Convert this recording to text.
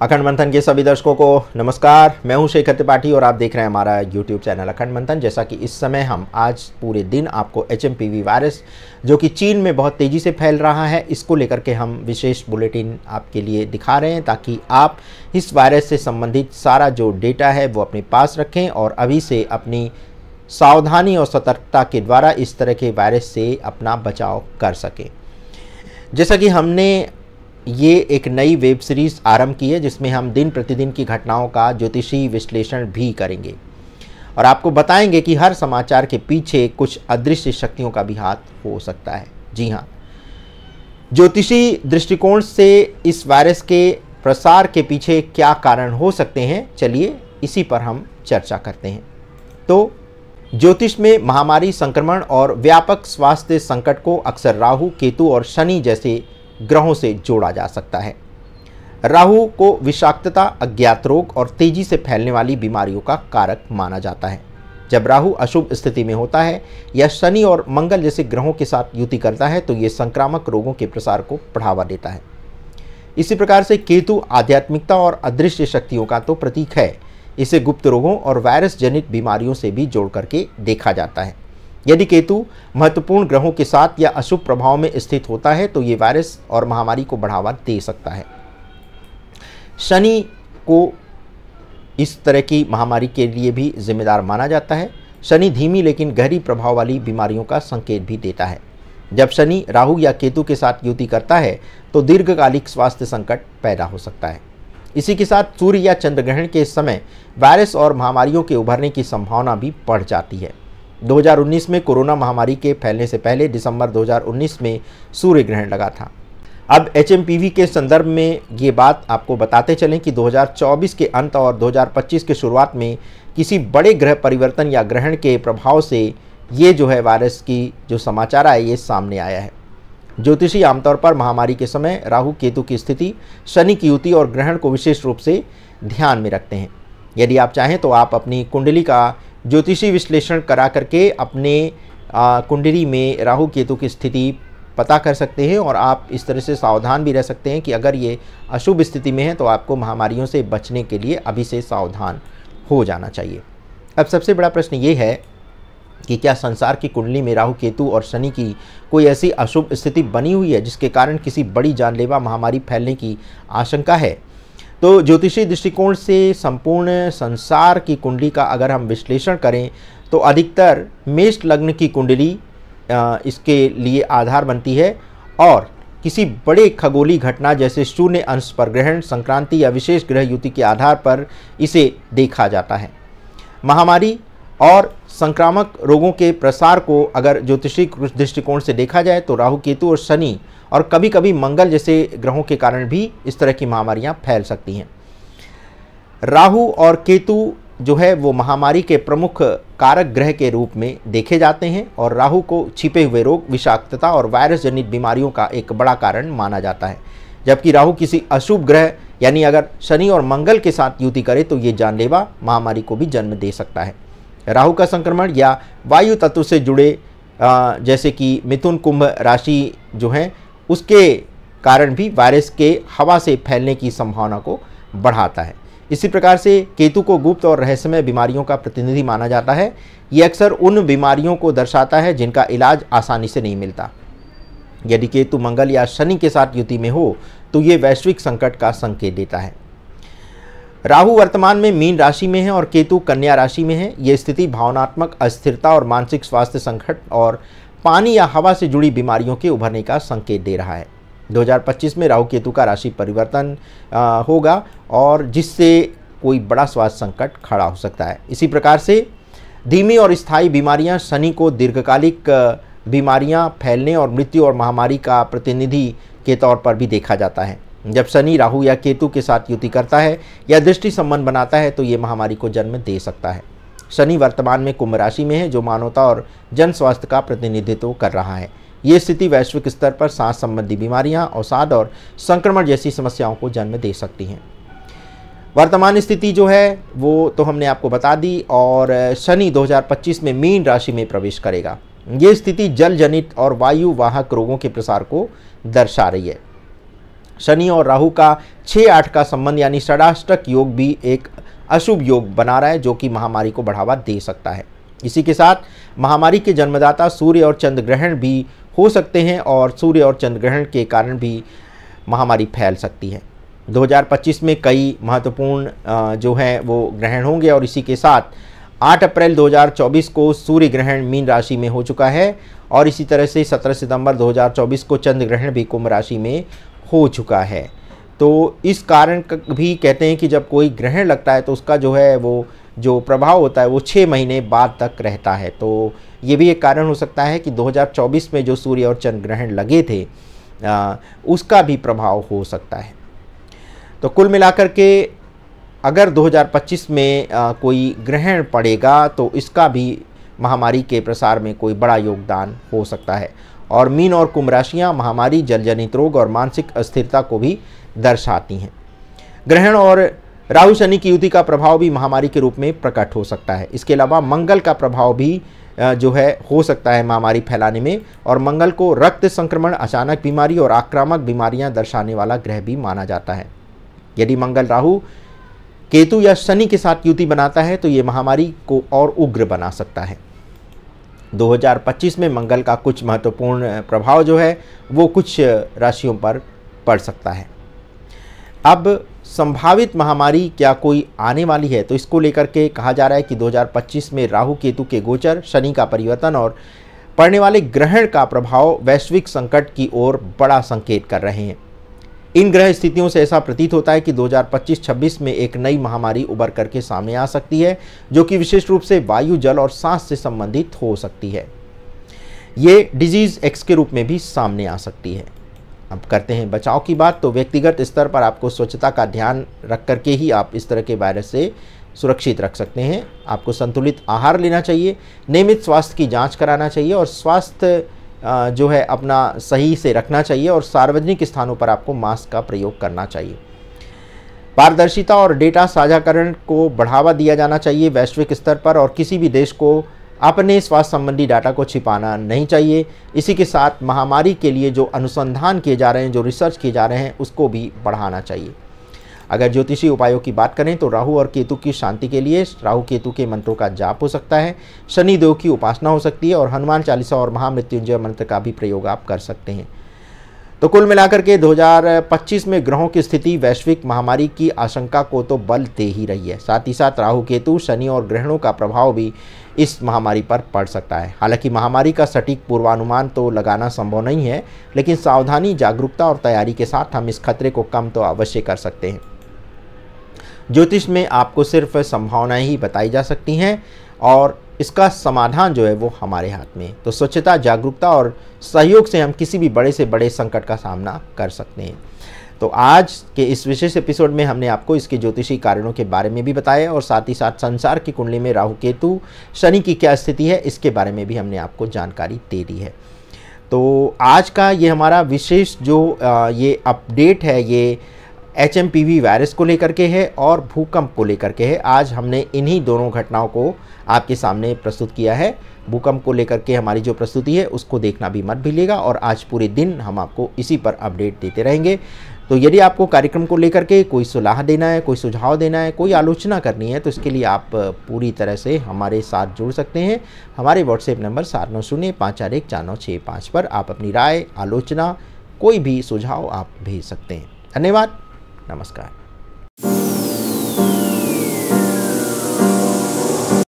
अखंड मंथन के सभी दर्शकों को नमस्कार। मैं हूं शेखर त्रिपाठी और आप देख रहे हैं हमारा YouTube चैनल अखंड मंथन। जैसा कि इस समय हम आज पूरे दिन आपको HMPV वायरस जो कि चीन में बहुत तेज़ी से फैल रहा है, इसको लेकर के हम विशेष बुलेटिन आपके लिए दिखा रहे हैं ताकि आप इस वायरस से संबंधित सारा जो डेटा है वो अपने पास रखें और अभी से अपनी सावधानी और सतर्कता के द्वारा इस तरह के वायरस से अपना बचाव कर सकें। जैसा कि हमने ये एक नई वेब सीरीज़ आरंभ की है जिसमें हम दिन प्रतिदिन की घटनाओं का ज्योतिषी विश्लेषण भी करेंगे और आपको बताएंगे कि हर समाचार के पीछे कुछ अदृश्य शक्तियों का भी हाथ हो सकता है। जी हाँ, ज्योतिषी दृष्टिकोण से इस वायरस के प्रसार के पीछे क्या कारण हो सकते हैं, चलिए इसी पर हम चर्चा करते हैं। तो ज्योतिष में महामारी, संक्रमण और व्यापक स्वास्थ्य संकट को अक्सर राहु, केतु और शनि जैसे ग्रहों से जोड़ा जा सकता है। राहु को विषाक्तता, अज्ञात रोग और तेजी से फैलने वाली बीमारियों का कारक माना जाता है। जब राहु अशुभ स्थिति में होता है या शनि और मंगल जैसे ग्रहों के साथ युति करता है तो ये संक्रामक रोगों के प्रसार को बढ़ावा देता है। इसी प्रकार से केतु आध्यात्मिकता और अदृश्य शक्तियों का तो प्रतीक है। इसे गुप्त रोगों और वायरस जनित बीमारियों से भी जोड़ करके देखा जाता है। यदि केतु महत्वपूर्ण ग्रहों के साथ या अशुभ प्रभाव में स्थित होता है तो ये वायरस और महामारी को बढ़ावा दे सकता है। शनि को इस तरह की महामारी के लिए भी जिम्मेदार माना जाता है। शनि धीमी लेकिन गहरी प्रभाव वाली बीमारियों का संकेत भी देता है। जब शनि राहु या केतु के साथ युति करता है तो दीर्घकालिक स्वास्थ्य संकट पैदा हो सकता है। इसी के साथ सूर्य या चंद्र ग्रहण के समय वायरस और महामारियों के उभरने की संभावना भी बढ़ जाती है। 2019 में कोरोना महामारी के फैलने से पहले दिसंबर 2019 में सूर्य ग्रहण लगा था। अब HMPV के संदर्भ में ये बात आपको बताते चलें कि 2024 के अंत और 2025 के शुरुआत में किसी बड़े ग्रह परिवर्तन या ग्रहण के प्रभाव से ये जो है वायरस की जो समाचार आए ये सामने आया है। ज्योतिषी आमतौर पर महामारी के समय राहु केतु की स्थिति, शनि की युति और ग्रहण को विशेष रूप से ध्यान में रखते हैं। यदि आप चाहें तो आप अपनी कुंडली का ज्योतिषी विश्लेषण करा करके अपने कुंडली में राहु केतु की स्थिति पता कर सकते हैं और आप इस तरह से सावधान भी रह सकते हैं कि अगर ये अशुभ स्थिति में है तो आपको महामारियों से बचने के लिए अभी से सावधान हो जाना चाहिए। अब सबसे बड़ा प्रश्न ये है कि क्या संसार की कुंडली में राहु, केतु और शनि की कोई ऐसी अशुभ स्थिति बनी हुई है जिसके कारण किसी बड़ी जानलेवा महामारी फैलने की आशंका है? तो ज्योतिषी दृष्टिकोण से संपूर्ण संसार की कुंडली का अगर हम विश्लेषण करें तो अधिकतर मेष लग्न की कुंडली इसके लिए आधार बनती है और किसी बड़े खगोलीय घटना जैसे शून्य अंश पर ग्रहण, संक्रांति या विशेष ग्रह युति के आधार पर इसे देखा जाता है। महामारी और संक्रामक रोगों के प्रसार को अगर ज्योतिषी दृष्टिकोण से देखा जाए तो राहु, केतु और शनि और कभी कभी मंगल जैसे ग्रहों के कारण भी इस तरह की महामारियां फैल सकती हैं। राहु और केतु जो है वो महामारी के प्रमुख कारक ग्रह के रूप में देखे जाते हैं और राहु को छिपे हुए रोग, विषाक्तता और वायरस जनित बीमारियों का एक बड़ा कारण माना जाता है, जबकि राहु किसी अशुभ ग्रह यानी अगर शनि और मंगल के साथ युति करे तो ये जानलेवा महामारी को भी जन्म दे सकता है। राहु का संक्रमण या वायु तत्व से जुड़े जैसे कि मिथुन, कुंभ राशि जो है उसके कारण भी वायरस के हवा से फैलने की संभावना को बढ़ाता है। इसी प्रकार से केतु को गुप्त और रहस्यमय बीमारियों का प्रतिनिधि माना जाता है। ये अक्सर उन बीमारियों को दर्शाता है जिनका इलाज आसानी से नहीं मिलता। यदि केतु मंगल या शनि के साथ युति में हो तो ये वैश्विक संकट का संकेत देता है। राहु वर्तमान में मीन राशि में है और केतु कन्या राशि में है। ये स्थिति भावनात्मक अस्थिरता और मानसिक स्वास्थ्य संकट और पानी या हवा से जुड़ी बीमारियों के उभरने का संकेत दे रहा है। 2025 में राहु केतु का राशि परिवर्तन होगा और जिससे कोई बड़ा स्वास्थ्य संकट खड़ा हो सकता है। इसी प्रकार से धीमी और स्थायी बीमारियां शनि को दीर्घकालिक बीमारियां फैलने और मृत्यु और महामारी का प्रतिनिधि के तौर पर भी देखा जाता है। जब शनि राहु या केतु के साथ युति करता है या दृष्टि संबंध बनाता है तो ये महामारी को जन्म दे सकता है। शनि वर्तमान में कुंभ राशि में है जो मानवता और जन स्वास्थ्य का प्रतिनिधित्व कर रहा है। ये स्थिति वैश्विक स्तर पर सांस संबंधी बीमारियां, अवसाद और संक्रमण जैसी समस्याओं को जन्म दे सकती हैं। वर्तमान स्थिति जो है वो तो हमने आपको बता दी और शनि 2025 में मीन राशि में प्रवेश करेगा। ये स्थिति जल जनित और वायु वाहक रोगों के प्रसार को दर्शा रही है। शनि और राहु का 6-8 का संबंध यानी षडाष्टक योग भी एक अशुभ योग बना रहा है, जो कि महामारी को बढ़ावा दे सकता है। इसी के साथ महामारी के जन्मदाता सूर्य और चंद्र ग्रहण भी हो सकते हैं और सूर्य और चंद्र ग्रहण के कारण भी महामारी फैल सकती है। 2025 में कई महत्वपूर्ण जो है वो ग्रहण होंगे और इसी के साथ 8 अप्रैल 2024 को सूर्य ग्रहण मीन राशि में हो चुका है और इसी तरह से 17 सितंबर 2024 को चंद्र ग्रहण भी कुंभ राशि में हो चुका है। तो इस कारण भी कहते हैं कि जब कोई ग्रहण लगता है तो उसका जो है वो जो प्रभाव होता है वो 6 महीने बाद तक रहता है। तो ये भी एक कारण हो सकता है कि 2024 में जो सूर्य और चंद्र ग्रहण लगे थे उसका भी प्रभाव हो सकता है। तो कुल मिलाकर के अगर 2025 में कोई ग्रहण पड़ेगा तो इसका भी महामारी के प्रसार में कोई बड़ा योगदान हो सकता है। और मीन और कुंभ राशियाँ महामारी, जलजनित रोग और मानसिक अस्थिरता को भी दर्शाती हैं। ग्रहण और राहु शनि की युति का प्रभाव भी महामारी के रूप में प्रकट हो सकता है। इसके अलावा मंगल का प्रभाव भी जो है हो सकता है महामारी फैलाने में, और मंगल को रक्त संक्रमण, अचानक बीमारी और आक्रामक बीमारियां दर्शाने वाला ग्रह भी माना जाता है। यदि मंगल राहु, केतु या शनि के साथ युति बनाता है तो ये महामारी को और उग्र बना सकता है। 2025 में मंगल का कुछ महत्वपूर्ण प्रभाव जो है वो कुछ राशियों पर पड़ सकता है। अब संभावित महामारी क्या कोई आने वाली है, तो इसको लेकर के कहा जा रहा है कि 2025 में राहु केतु के गोचर, शनि का परिवर्तन और पड़ने वाले ग्रहण का प्रभाव वैश्विक संकट की ओर बड़ा संकेत कर रहे हैं। इन ग्रह स्थितियों से ऐसा प्रतीत होता है कि 2025-26 में एक नई महामारी उभर करके सामने आ सकती है, जो कि विशेष रूप से वायु, जल और सांस से संबंधित हो सकती है। ये डिजीज एक्स के रूप में भी सामने आ सकती है। अब करते हैं बचाव की बात। तो व्यक्तिगत स्तर पर आपको स्वच्छता का ध्यान रख करके ही आप इस तरह के वायरस से सुरक्षित रख सकते हैं। आपको संतुलित आहार लेना चाहिए, नियमित स्वास्थ्य की जांच कराना चाहिए और स्वास्थ्य जो है अपना सही से रखना चाहिए, और सार्वजनिक स्थानों पर आपको मास्क का प्रयोग करना चाहिए। पारदर्शिता और डेटा साझाकरण को बढ़ावा दिया जाना चाहिए वैश्विक स्तर पर, और किसी भी देश को अपने स्वास्थ्य संबंधी डाटा को छिपाना नहीं चाहिए। इसी के साथ महामारी के लिए जो अनुसंधान किए जा रहे हैं, जो रिसर्च किए जा रहे हैं, उसको भी बढ़ाना चाहिए। अगर ज्योतिषी उपायों की बात करें तो राहु और केतु की शांति के लिए राहु केतु के मंत्रों का जाप हो सकता है, शनि देव की उपासना हो सकती है और हनुमान चालीसा और महामृत्युंजय मंत्र का भी प्रयोग आप कर सकते हैं। तो कुल मिलाकर के 2025 में ग्रहों की स्थिति वैश्विक महामारी की आशंका को तो बल दे ही रही है। साथ ही साथ राहु केतु, शनि और ग्रहणों का प्रभाव भी इस महामारी पर पड़ सकता है। हालांकि महामारी का सटीक पूर्वानुमान तो लगाना संभव नहीं है, लेकिन सावधानी, जागरूकता और तैयारी के साथ हम इस खतरे को कम तो अवश्य कर सकते हैं। ज्योतिष में आपको सिर्फ संभावनाएं ही बताई जा सकती हैं और इसका समाधान जो है वो हमारे हाथ में है। तो स्वच्छता, जागरूकता और सहयोग से हम किसी भी बड़े से बड़े संकट का सामना कर सकते हैं। तो आज के इस विशेष एपिसोड में हमने आपको इसके ज्योतिषी कारणों के बारे में भी बताया और साथ ही साथ संसार की कुंडली में राहु केतु शनि की क्या स्थिति है इसके बारे में भी हमने आपको जानकारी दे दी है। तो आज का ये हमारा विशेष जो ये अपडेट है ये HMPV वायरस को लेकर के है और भूकंप को लेकर के है। आज हमने इन्हीं दोनों घटनाओं को आपके सामने प्रस्तुत किया है। भूकंप को लेकर के हमारी जो प्रस्तुति है उसको देखना भी मत भूलिएगा और आज पूरे दिन हम आपको इसी पर अपडेट देते रहेंगे। तो यदि आपको कार्यक्रम को लेकर के कोई सलाह देना है, कोई सुझाव देना है, कोई आलोचना करनी है तो इसके लिए आप पूरी तरह से हमारे साथ जुड़ सकते हैं। हमारे व्हाट्सएप नंबर 7905414965 पर आप अपनी राय, आलोचना, कोई भी सुझाव आप भेज सकते हैं। धन्यवाद, नमस्कार।